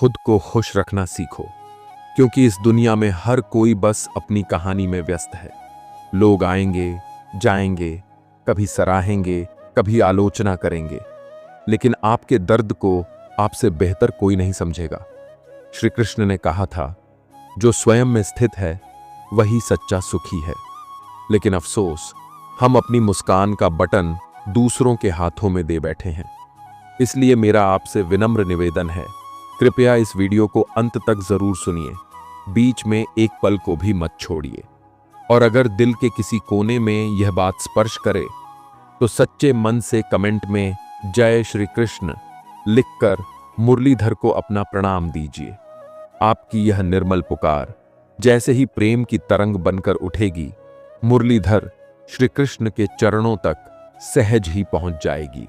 खुद को खुश रखना सीखो, क्योंकि इस दुनिया में हर कोई बस अपनी कहानी में व्यस्त है। लोग आएंगे जाएंगे, कभी सराहेंगे, कभी आलोचना करेंगे, लेकिन आपके दर्द को आपसे बेहतर कोई नहीं समझेगा। श्री कृष्ण ने कहा था, जो स्वयं में स्थित है वही सच्चा सुखी है। लेकिन अफसोस, हम अपनी मुस्कान का बटन दूसरों के हाथों में दे बैठे हैं। इसलिए मेरा आपसे विनम्र निवेदन है, कृपया इस वीडियो को अंत तक जरूर सुनिए, बीच में एक पल को भी मत छोड़िए। और अगर दिल के किसी कोने में यह बात स्पर्श करे तो सच्चे मन से कमेंट में जय श्री कृष्ण लिखकर मुरलीधर को अपना प्रणाम दीजिए। आपकी यह निर्मल पुकार जैसे ही प्रेम की तरंग बनकर उठेगी, मुरलीधर श्री कृष्ण के चरणों तक सहज ही पहुंच जाएगी।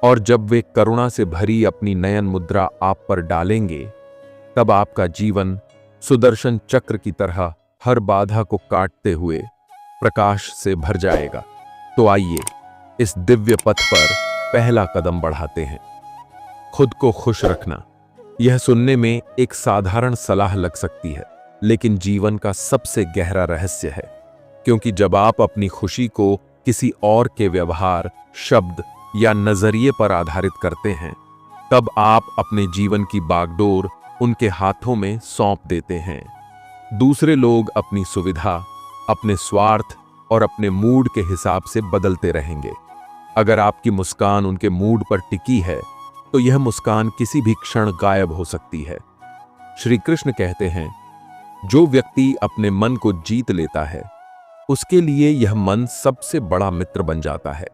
और जब वे करुणा से भरी अपनी नयन मुद्रा आप पर डालेंगे, तब आपका जीवन सुदर्शन चक्र की तरह हर बाधा को काटते हुए प्रकाश से भर जाएगा। तो आइए इस दिव्य पथ पर पहला कदम बढ़ाते हैं। खुद को खुश रखना, यह सुनने में एक साधारण सलाह लग सकती है, लेकिन जीवन का सबसे गहरा रहस्य है। क्योंकि जब आप अपनी खुशी को किसी और के व्यवहार, शब्द या नजरिए पर आधारित करते हैं, तब आप अपने जीवन की बागडोर उनके हाथों में सौंप देते हैं। दूसरे लोग अपनी सुविधा, अपने स्वार्थ और अपने मूड के हिसाब से बदलते रहेंगे। अगर आपकी मुस्कान उनके मूड पर टिकी है, तो यह मुस्कान किसी भी क्षण गायब हो सकती है। श्री कृष्ण कहते हैं, जो व्यक्ति अपने मन को जीत लेता है, उसके लिए यह मन सबसे बड़ा मित्र बन जाता है,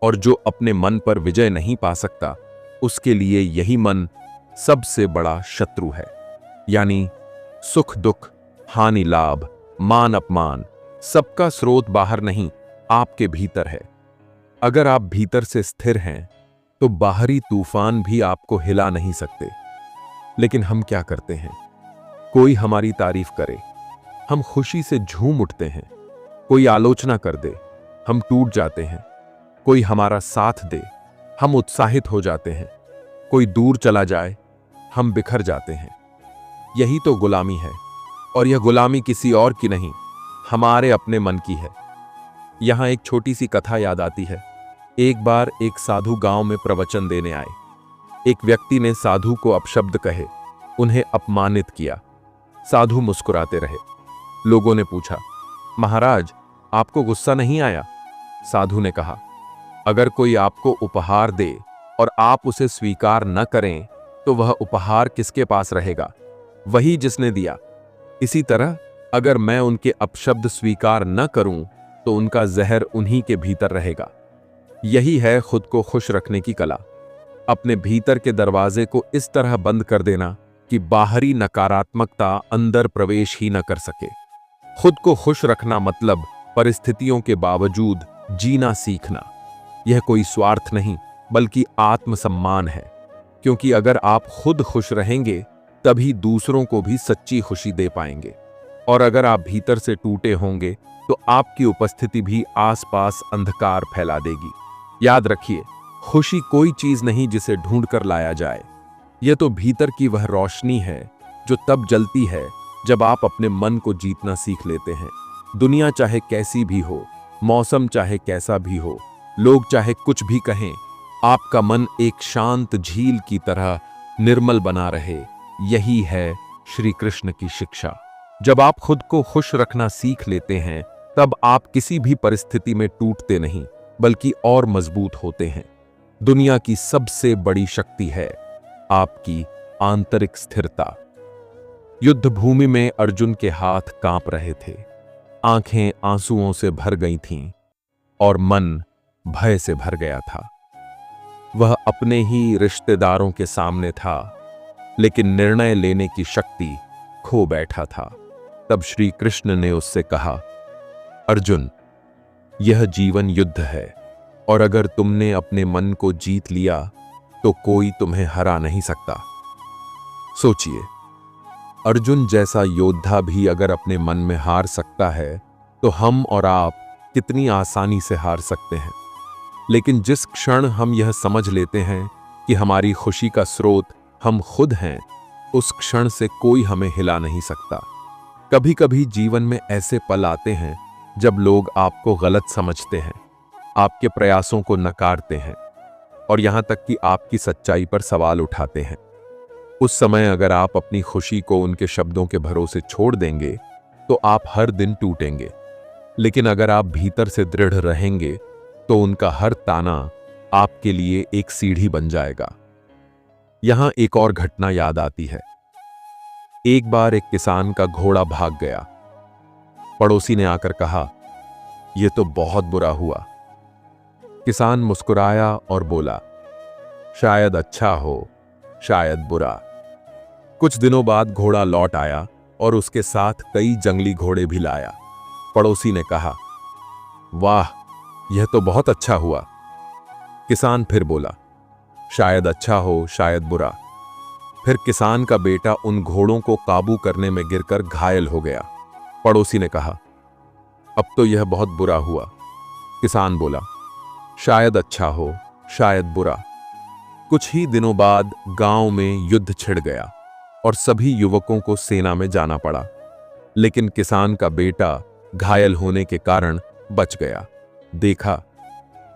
और जो अपने मन पर विजय नहीं पा सकता, उसके लिए यही मन सबसे बड़ा शत्रु है। यानी सुख दुख, हानि लाभ, मान अपमान, सबका स्रोत बाहर नहीं, आपके भीतर है। अगर आप भीतर से स्थिर हैं, तो बाहरी तूफान भी आपको हिला नहीं सकते। लेकिन हम क्या करते हैं? कोई हमारी तारीफ करे, हम खुशी से झूम उठते हैं। कोई आलोचना कर दे, हम टूट जाते हैं। कोई हमारा साथ दे, हम उत्साहित हो जाते हैं। कोई दूर चला जाए, हम बिखर जाते हैं। यही तो गुलामी है, और यह गुलामी किसी और की नहीं, हमारे अपने मन की है। यहां एक छोटी सी कथा याद आती है। एक बार एक साधु गांव में प्रवचन देने आए। एक व्यक्ति ने साधु को अपशब्द कहे, उन्हें अपमानित किया। साधु मुस्कुराते रहे। लोगों ने पूछा, महाराज, आपको गुस्सा नहीं आया? साधु ने कहा, अगर कोई आपको उपहार दे और आप उसे स्वीकार न करें, तो वह उपहार किसके पास रहेगा? वही जिसने दिया। इसी तरह अगर मैं उनके अपशब्द स्वीकार न करूं, तो उनका जहर उन्हीं के भीतर रहेगा। यही है खुद को खुश रखने की कला। अपने भीतर के दरवाजे को इस तरह बंद कर देना कि बाहरी नकारात्मकता अंदर प्रवेश ही न कर सके। खुद को खुश रखना मतलब परिस्थितियों के बावजूद जीना सीखना। यह कोई स्वार्थ नहीं, बल्कि आत्मसम्मान है। क्योंकि अगर आप खुद खुश रहेंगे, तभी दूसरों को भी सच्ची खुशी दे पाएंगे। और अगर आप भीतर से टूटे होंगे, तो आपकी उपस्थिति भी आसपास अंधकार फैला देगी। याद रखिए, खुशी कोई चीज नहीं जिसे ढूंढकर लाया जाए। यह तो भीतर की वह रोशनी है जो तब जलती है जब आप अपने मन को जीतना सीख लेते हैं। दुनिया चाहे कैसी भी हो, मौसम चाहे कैसा भी हो, लोग चाहे कुछ भी कहें, आपका मन एक शांत झील की तरह निर्मल बना रहे। यही है श्री कृष्ण की शिक्षा। जब आप खुद को खुश रखना सीख लेते हैं, तब आप किसी भी परिस्थिति में टूटते नहीं, बल्कि और मजबूत होते हैं। दुनिया की सबसे बड़ी शक्ति है आपकी आंतरिक स्थिरता। युद्ध भूमि में अर्जुन के हाथ कांप रहे थे, आंखें आंसुओं से भर गई थीं और मन भय से भर गया था। वह अपने ही रिश्तेदारों के सामने था, लेकिन निर्णय लेने की शक्ति खो बैठा था। तब श्री कृष्ण ने उससे कहा, अर्जुन, यह जीवन युद्ध है, और अगर तुमने अपने मन को जीत लिया, तो कोई तुम्हें हरा नहीं सकता। सोचिए, अर्जुन जैसा योद्धा भी अगर अपने मन में हार सकता है, तो हम और आप कितनी आसानी से हार सकते हैं। लेकिन जिस क्षण हम यह समझ लेते हैं कि हमारी खुशी का स्रोत हम खुद हैं, उस क्षण से कोई हमें हिला नहीं सकता। कभी कभी जीवन में ऐसे पल आते हैं जब लोग आपको गलत समझते हैं, आपके प्रयासों को नकारते हैं और यहां तक कि आपकी सच्चाई पर सवाल उठाते हैं। उस समय अगर आप अपनी खुशी को उनके शब्दों के भरोसे छोड़ देंगे तो आप हर दिन टूटेंगे, लेकिन अगर आप भीतर से दृढ़ रहेंगे तो उनका हर ताना आपके लिए एक सीढ़ी बन जाएगा। यहां एक और घटना याद आती है। एक बार एक किसान का घोड़ा भाग गया। पड़ोसी ने आकर कहा, यह तो बहुत बुरा हुआ। किसान मुस्कुराया और बोला, शायद अच्छा हो, शायद बुरा। कुछ दिनों बाद घोड़ा लौट आया और उसके साथ कई जंगली घोड़े भी लाया। पड़ोसी ने कहा, वाह, यह तो बहुत अच्छा हुआ। किसान फिर बोला, शायद अच्छा हो, शायद बुरा। फिर किसान का बेटा उन घोड़ों को काबू करने में गिरकर घायल हो गया। पड़ोसी ने कहा, अब तो यह बहुत बुरा हुआ। किसान बोला, शायद अच्छा हो, शायद बुरा। कुछ ही दिनों बाद गांव में युद्ध छिड़ गया और सभी युवकों को सेना में जाना पड़ा, लेकिन किसान का बेटा घायल होने के कारण बच गया। देखा,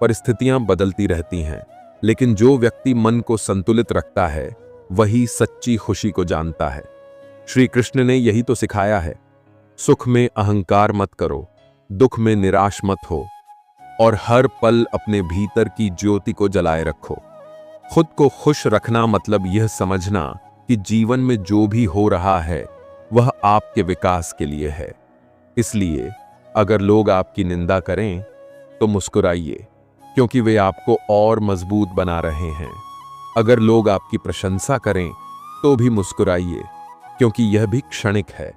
परिस्थितियां बदलती रहती हैं, लेकिन जो व्यक्ति मन को संतुलित रखता है वही सच्ची खुशी को जानता है। श्री कृष्ण ने यही तो सिखाया है। सुख में अहंकार मत करो, दुख में निराश मत हो और हर पल अपने भीतर की ज्योति को जलाए रखो। खुद को खुश रखना मतलब यह समझना कि जीवन में जो भी हो रहा है वह आपके विकास के लिए है। इसलिए अगर लोग आपकी निंदा करें तो मुस्कुराइए, क्योंकि वे आपको और मजबूत बना रहे हैं। अगर लोग आपकी प्रशंसा करें तो भी मुस्कुराइए, क्योंकि यह भी क्षणिक है।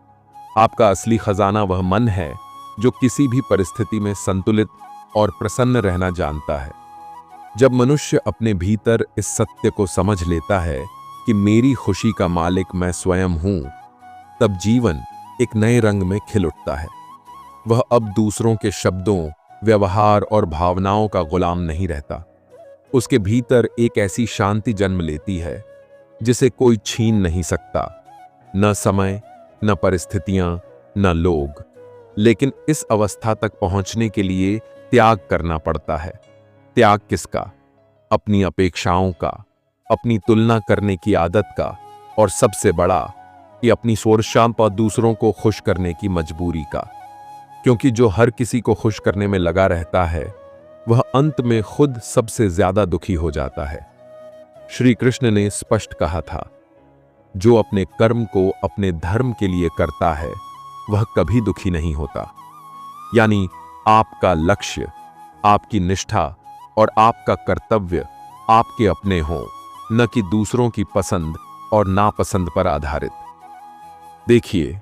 आपका असली खजाना वह मन है जो किसी भी परिस्थिति में संतुलित और प्रसन्न रहना जानता है। जब मनुष्य अपने भीतर इस सत्य को समझ लेता है कि मेरी खुशी का मालिक मैं स्वयं हूं, तब जीवन एक नए रंग में खिल उठता है। वह अब दूसरों के शब्दों, व्यवहार और भावनाओं का गुलाम नहीं रहता। उसके भीतर एक ऐसी शांति जन्म लेती है जिसे कोई छीन नहीं सकता, न समय, न परिस्थितियां, न लोग। लेकिन इस अवस्था तक पहुंचने के लिए त्याग करना पड़ता है। त्याग किसका? अपनी अपेक्षाओं का, अपनी तुलना करने की आदत का, और सबसे बड़ा कि अपनी सोच पर दूसरों को खुश करने की मजबूरी का। क्योंकि जो हर किसी को खुश करने में लगा रहता है वह अंत में खुद सबसे ज्यादा दुखी हो जाता है। श्री कृष्ण ने स्पष्ट कहा था, जो अपने कर्म को अपने धर्म के लिए करता है वह कभी दुखी नहीं होता। यानी आपका लक्ष्य, आपकी निष्ठा और आपका कर्तव्य आपके अपने हों, न कि दूसरों की पसंद और नापसंद पर आधारित। देखिए,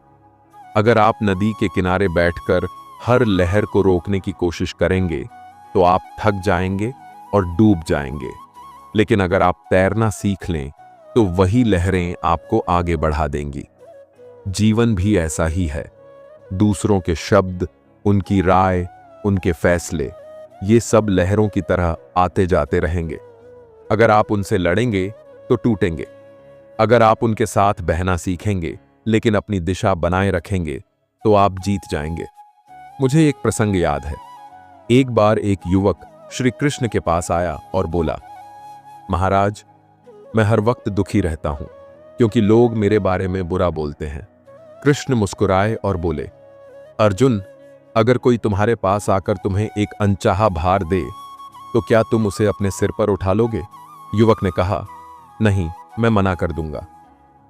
अगर आप नदी के किनारे बैठकर हर लहर को रोकने की कोशिश करेंगे तो आप थक जाएंगे और डूब जाएंगे। लेकिन अगर आप तैरना सीख लें तो वही लहरें आपको आगे बढ़ा देंगी। जीवन भी ऐसा ही है। दूसरों के शब्द, उनकी राय, उनके फैसले, ये सब लहरों की तरह आते जाते रहेंगे। अगर आप उनसे लड़ेंगे तो टूटेंगे। अगर आप उनके साथ बहना सीखेंगे लेकिन अपनी दिशा बनाए रखेंगे तो आप जीत जाएंगे। मुझे एक प्रसंग याद है। एक बार एक युवक श्री कृष्ण के पास आया और बोला, महाराज, मैं हर वक्त दुखी रहता हूं क्योंकि लोग मेरे बारे में बुरा बोलते हैं। कृष्ण मुस्कुराए और बोले, अर्जुन, अगर कोई तुम्हारे पास आकर तुम्हें एक अनचाहा भार दे तो क्या तुम उसे अपने सिर पर उठा लोगे? युवक ने कहा, नहीं, मैं मना कर दूंगा।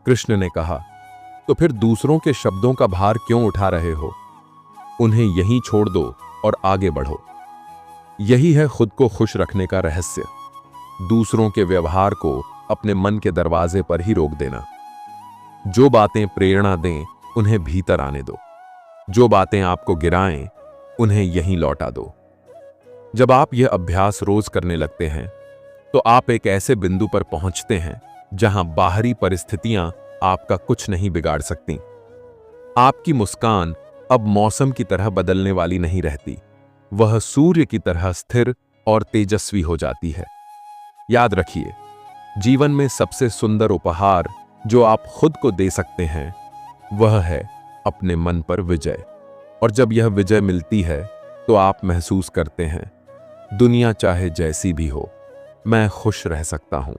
कृष्ण ने कहा, तो फिर दूसरों के शब्दों का भार क्यों उठा रहे हो? उन्हें यहीं छोड़ दो और आगे बढ़ो। यही है खुद को खुश रखने का रहस्य। दूसरों के व्यवहार को अपने मन के दरवाजे पर ही रोक देना। जो बातें प्रेरणा दें उन्हें भीतर आने दो। जो बातें आपको गिराएं उन्हें यहीं लौटा दो। जब आप यह अभ्यास रोज करने लगते हैं तो आप एक ऐसे बिंदु पर पहुंचते हैं जहां बाहरी परिस्थितियां आपका कुछ नहीं बिगाड़ सकती। आपकी मुस्कान अब मौसम की तरह बदलने वाली नहीं रहती, वह सूर्य की तरह स्थिर और तेजस्वी हो जाती है। याद रखिए, जीवन में सबसे सुंदर उपहार जो आप खुद को दे सकते हैं वह है अपने मन पर विजय। और जब यह विजय मिलती है तो आप महसूस करते हैं दुनिया चाहे जैसी भी हो, मैं खुश रह सकता हूं,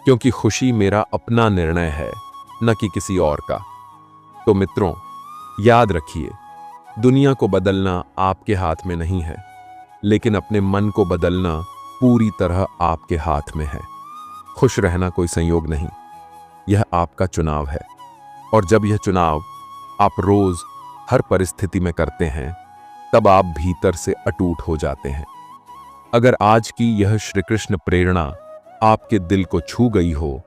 क्योंकि खुशी मेरा अपना निर्णय है, न कि किसी और का। तो मित्रों, याद रखिए, दुनिया को बदलना आपके हाथ में नहीं है, लेकिन अपने मन को बदलना पूरी तरह आपके हाथ में है। खुश रहना कोई संयोग नहीं, यह आपका चुनाव है। और जब यह चुनाव आप रोज हर परिस्थिति में करते हैं, तब आप भीतर से अटूट हो जाते हैं। अगर आज की यह श्री कृष्ण प्रेरणा आपके दिल को छू गई हो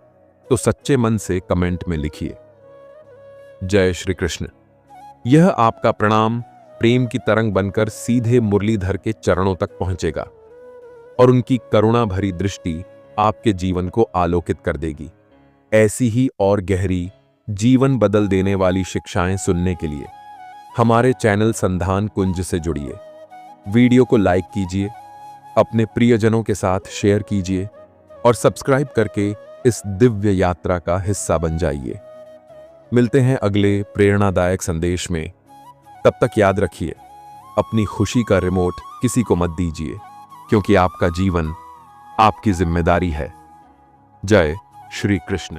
तो सच्चे मन से कमेंट में लिखिए, जय श्री कृष्ण। यह आपका प्रणाम प्रेम की तरंग बनकर सीधे मुरलीधर के चरणों तक पहुंचेगा और उनकी करुणा भरी दृष्टि आपके जीवन को आलोकित कर देगी। ऐसी ही और गहरी, जीवन बदल देने वाली शिक्षाएं सुनने के लिए हमारे चैनल संधान कुंज से जुड़िए। वीडियो को लाइक कीजिए, अपने प्रियजनों के साथ शेयर कीजिए और सब्सक्राइब करके इस दिव्य यात्रा का हिस्सा बन जाइए। मिलते हैं अगले प्रेरणादायक संदेश में। तब तक याद रखिए, अपनी खुशी का रिमोट किसी को मत दीजिए, क्योंकि आपका जीवन आपकी जिम्मेदारी है। जय श्री कृष्ण।